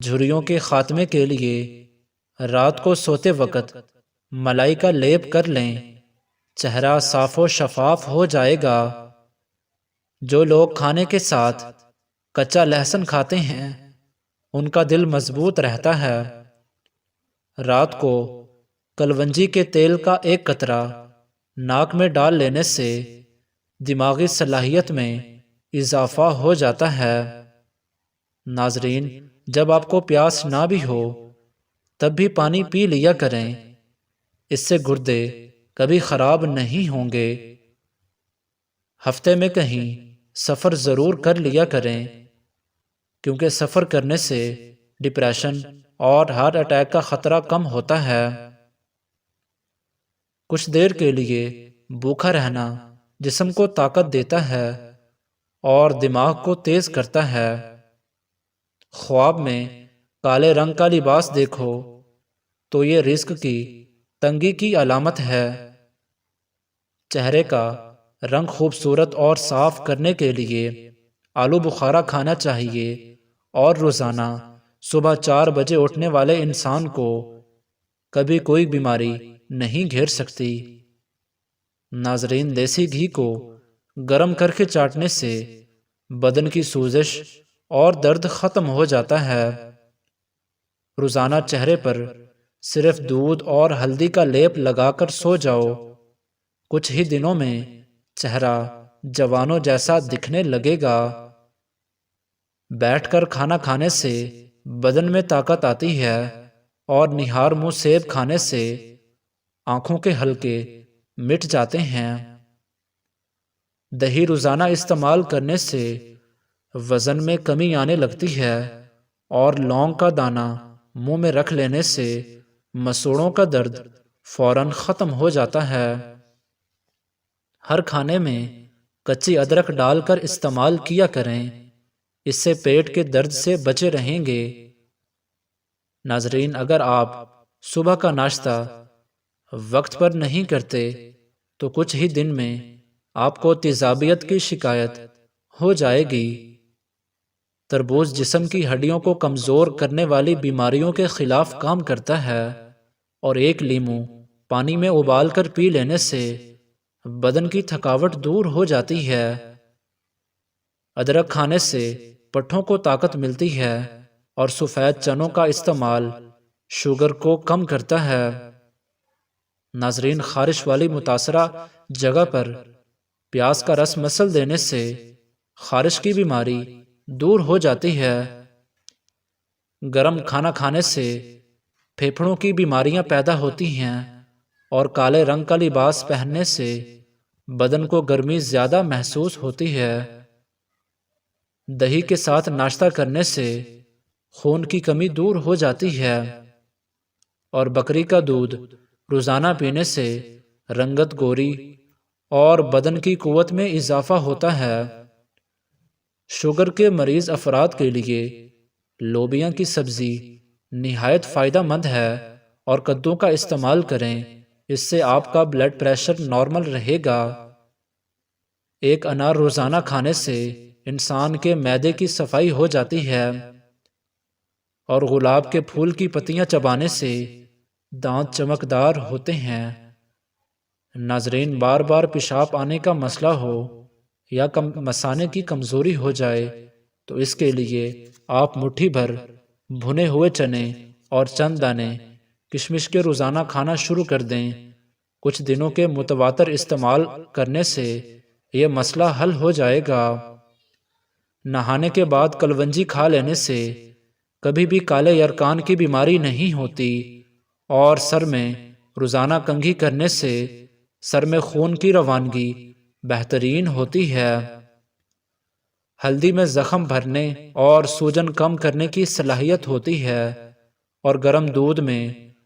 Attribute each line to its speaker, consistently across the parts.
Speaker 1: جھریوں کے خاتمے کے لیے رات کو سوتے وقت ملائی کا لیپ کر لیں، چہرہ صاف و شفاف ہو جائے گا۔ جو لوگ کھانے کے ساتھ کچا لہسن کھاتے ہیں ان کا دل مضبوط رہتا ہے۔ رات کو کلونجی کے تیل کا ایک قطرہ ناک میں ڈال لینے سے دماغی صلاحیت میں اضافہ ہو جاتا ہے۔ ناظرین، جب آپ کو پیاس نہ بھی ہو تب بھی پانی پی لیا کریں، اس سے گردے کبھی خراب نہیں ہوں گے۔ ہفتے میں کہیں سفر ضرور کر لیا کریں، کیونکہ سفر کرنے سے ڈپریشن اور ہارٹ اٹیک کا خطرہ کم ہوتا ہے۔ کچھ دیر کے لیے بھوکا رہنا جسم کو طاقت دیتا ہے اور دماغ کو تیز کرتا ہے۔ خواب میں کالے رنگ کا لباس دیکھو تو یہ رزق کی تنگی کی علامت ہے۔ چہرے کا رنگ خوبصورت اور صاف کرنے کے لیے آلو بخارا کھانا چاہیے، اور روزانہ صبح 4 بجے اٹھنے والے انسان کو کبھی کوئی بیماری نہیں گھیر سکتی۔ ناظرین، دیسی گھی کو گرم کر کے چاٹنے سے بدن کی سوزش اور درد ختم ہو جاتا ہے۔ روزانہ چہرے پر صرف دودھ اور ہلدی کا لیپ لگا کر سو جاؤ، کچھ ہی دنوں میں چہرہ جوانوں جیسا دکھنے لگے گا۔ بیٹھ کر کھانا کھانے سے بدن میں طاقت آتی ہے، اور نہار منہ سیب کھانے سے آنکھوں کے حلقے مٹ جاتے ہیں۔ دہی روزانہ استعمال کرنے سے وزن میں کمی آنے لگتی ہے، اور لونگ کا دانہ منہ میں رکھ لینے سے مسوڑوں کا درد فوراً ختم ہو جاتا ہے۔ ہر کھانے میں کچی ادرک ڈال کر استعمال کیا کریں، اس سے پیٹ کے درد سے بچے رہیں گے۔ ناظرین، اگر آپ صبح کا ناشتہ وقت پر نہیں کرتے تو کچھ ہی دن میں آپ کو تیزابیت کی شکایت ہو جائے گی۔ تربوز جسم کی ہڈیوں کو کمزور کرنے والی بیماریوں کے خلاف کام کرتا ہے، اور ایک لیمو پانی میں ابال کر پی لینے سے بدن کی تھکاوٹ دور ہو جاتی ہے۔ ادرک کھانے سے پٹھوں کو طاقت ملتی ہے، اور سفید چنوں کا استعمال شوگر کو کم کرتا ہے۔ ناظرین، خارش والی متاثرہ جگہ پر پیاز کا رس مسل دینے سے خارش کی بیماری دور ہو جاتی ہے۔ گرم کھانا کھانے سے پھیپھڑوں کی بیماریاں پیدا ہوتی ہیں، اور کالے رنگ کا لباس پہننے سے بدن کو گرمی زیادہ محسوس ہوتی ہے۔ دہی کے ساتھ ناشتہ کرنے سے خون کی کمی دور ہو جاتی ہے، اور بکری کا دودھ روزانہ پینے سے رنگت گوری اور بدن کی قوت میں اضافہ ہوتا ہے۔ شوگر کے مریض افراد کے لیے لوبیا کی سبزی نہایت فائدہ مند ہے، اور کدو کا استعمال کریں، اس سے آپ کا بلڈ پریشر نارمل رہے گا۔ ایک انار روزانہ کھانے سے انسان کے معدے کی صفائی ہو جاتی ہے، اور گلاب کے پھول کی پتیاں چبانے سے دانت چمکدار ہوتے ہیں۔ ناظرین، بار بار پیشاب آنے کا مسئلہ ہو یا مثانے کی کمزوری ہو جائے تو اس کے لیے آپ مٹھی بھر بھنے ہوئے چنے اور چند دانے کشمش کے روزانہ کھانا شروع کر دیں۔ کچھ دنوں کے متواتر استعمال کرنے سے یہ مسئلہ حل ہو جائے گا۔ نہانے کے بعد کلونجی کھا لینے سے کبھی بھی کالے یرقان کی بیماری نہیں ہوتی، اور سر میں روزانہ کنگھی کرنے سے سر میں خون کی روانگی بہترین ہوتی ہے۔ ہلدی میں زخم بھرنے اور سوجن کم کرنے کی صلاحیت ہوتی ہے، اور گرم دودھ میں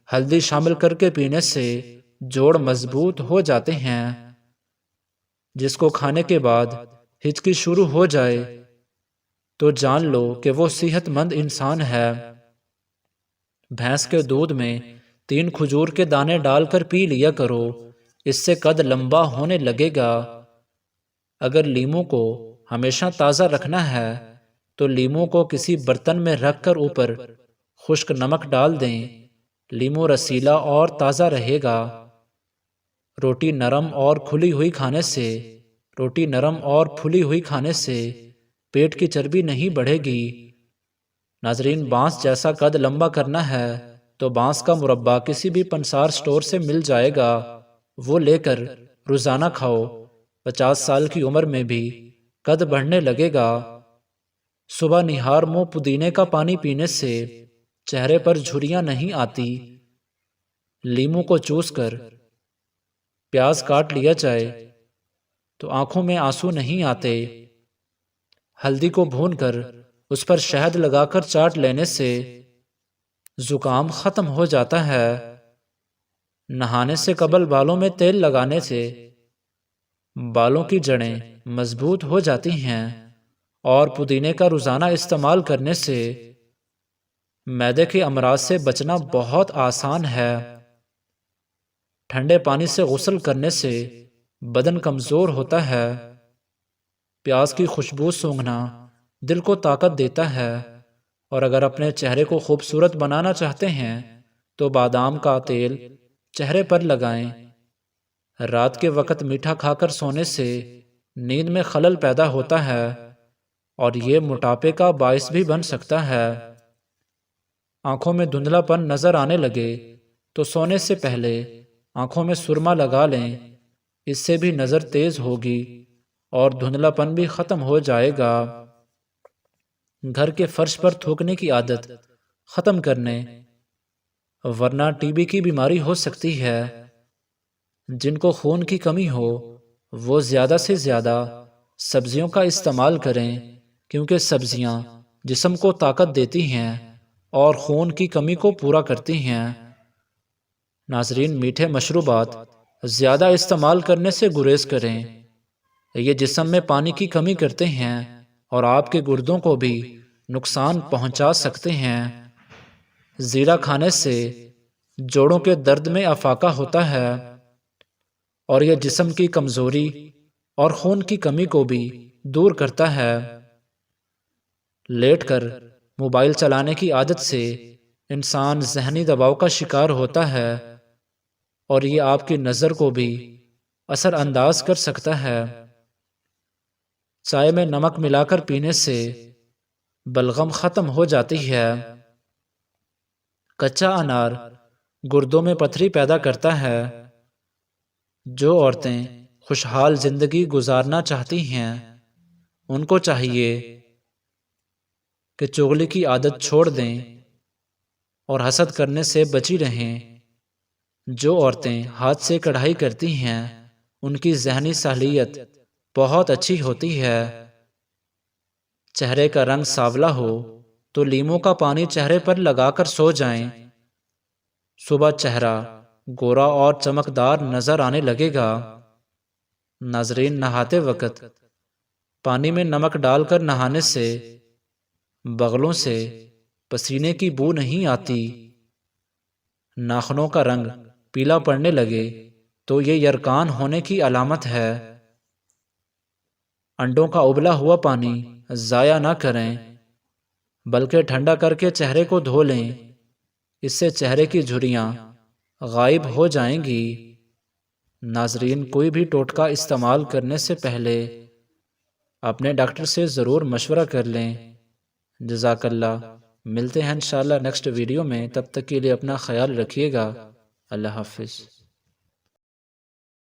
Speaker 1: ہلدی شامل کر کے پینے سے جوڑ مضبوط ہو جاتے ہیں۔ جس کو کھانے کے بعد ہچکی شروع ہو جائے تو جان لو کہ وہ صحت مند انسان ہے۔ بھینس کے دودھ میں 3 کھجور کے دانے ڈال کر پی لیا کرو، اس سے قد لمبا ہونے لگے گا۔ اگر لیمو کو ہمیشہ تازہ رکھنا ہے تو لیمو کو کسی برتن میں رکھ کر اوپر خشک نمک ڈال دیں، لیمو رسیلا اور تازہ رہے گا۔ روٹی نرم اور پھلی ہوئی کھانے سے پیٹ کی چربی نہیں بڑھے گی۔ ناظرین، بانس جیسا قد لمبا کرنا ہے تو بانس کا مربع کسی بھی پنسار سٹور سے مل جائے گا، وہ لے کر روزانہ کھاؤ۔ 50 سال کی عمر میں بھی قد بڑھنے لگے گا۔ صبح نہار منہ پودینے کا پانی پینے سے چہرے پر جھریاں نہیں آتی۔ لیمو کو چوس کر پیاز کاٹ لیا جائے تو آنکھوں میں آنسو نہیں آتے۔ ہلدی کو بھون کر اس پر شہد لگا کر چاٹ لینے سے زکام ختم ہو جاتا ہے۔ نہانے سے قبل بالوں میں تیل لگانے سے بالوں کی جڑیں مضبوط ہو جاتی ہیں، اور پودینے کا روزانہ استعمال کرنے سے معدے کے امراض سے بچنا بہت آسان ہے۔ ٹھنڈے پانی سے غسل کرنے سے بدن کمزور ہوتا ہے۔ پیاز کی خوشبو سونگھنا دل کو طاقت دیتا ہے، اور اگر اپنے چہرے کو خوبصورت بنانا چاہتے ہیں تو بادام کا تیل چہرے پر لگائیں۔ رات کے وقت میٹھا کھا کر سونے سے نیند میں خلل پیدا ہوتا ہے، اور یہ موٹاپے کا باعث بھی بن سکتا ہے۔ آنکھوں میں دھندلا پن نظر آنے لگے تو سونے سے پہلے آنکھوں میں سرما لگا لیں، اس سے بھی نظر تیز ہوگی اور دھندلا پن بھی ختم ہو جائے گا۔ گھر کے فرش پر تھوکنے کی عادت ختم کرنے، ورنہ ٹی بی کی بیماری ہو سکتی ہے۔ جن کو خون کی کمی ہو وہ زیادہ سے زیادہ سبزیوں کا استعمال کریں، کیونکہ سبزیاں جسم کو طاقت دیتی ہیں اور خون کی کمی کو پورا کرتی ہیں۔ ناظرین، میٹھے مشروبات زیادہ استعمال کرنے سے گریز کریں، یہ جسم میں پانی کی کمی کرتے ہیں اور آپ کے گردوں کو بھی نقصان پہنچا سکتے ہیں۔ زیرہ کھانے سے جوڑوں کے درد میں افاقہ ہوتا ہے، اور یہ جسم کی کمزوری اور خون کی کمی کو بھی دور کرتا ہے۔ لیٹ کر موبائل چلانے کی عادت سے انسان ذہنی دباؤ کا شکار ہوتا ہے، اور یہ آپ کی نظر کو بھی اثر انداز کر سکتا ہے۔ چائے میں نمک ملا کر پینے سے بلغم ختم ہو جاتی ہے۔ کچا انار گردوں میں پتھری پیدا کرتا ہے۔ جو عورتیں خوشحال زندگی گزارنا چاہتی ہیں ان کو چاہیے کہ چغلی کی عادت چھوڑ دیں اور حسد کرنے سے بچی رہیں۔ جو عورتیں ہاتھ سے کڑھائی کرتی ہیں ان کی ذہنی صلاحیت بہت اچھی ہوتی ہے۔ چہرے کا رنگ سانولا ہو تو لیموں کا پانی چہرے پر لگا کر سو جائیں۔ صبح چہرہ گورا اور چمکدار نظر آنے لگے گا۔ ناظرین، نہاتے وقت پانی میں نمک ڈال کر نہانے سے بغلوں سے پسینے کی بو نہیں آتی۔ ناخنوں کا رنگ پیلا پڑنے لگے تو یہ یرکان ہونے کی علامت ہے۔ انڈوں کا ابلا ہوا پانی ضائع نہ کریں، بلکہ ٹھنڈا کر کے چہرے کو دھو لیں، اس سے چہرے کی جھریاں غائب ہو جائیں گی۔ ناظرین، کوئی بھی ٹوٹکا استعمال کرنے سے پہلے اپنے ڈاکٹر سے ضرور مشورہ کر لیں۔ جزاک اللہ۔ ملتے ہیں انشاءاللہ نیکسٹ ویڈیو میں، تب تک کے لیے اپنا خیال رکھیے گا۔ اللہ حافظ۔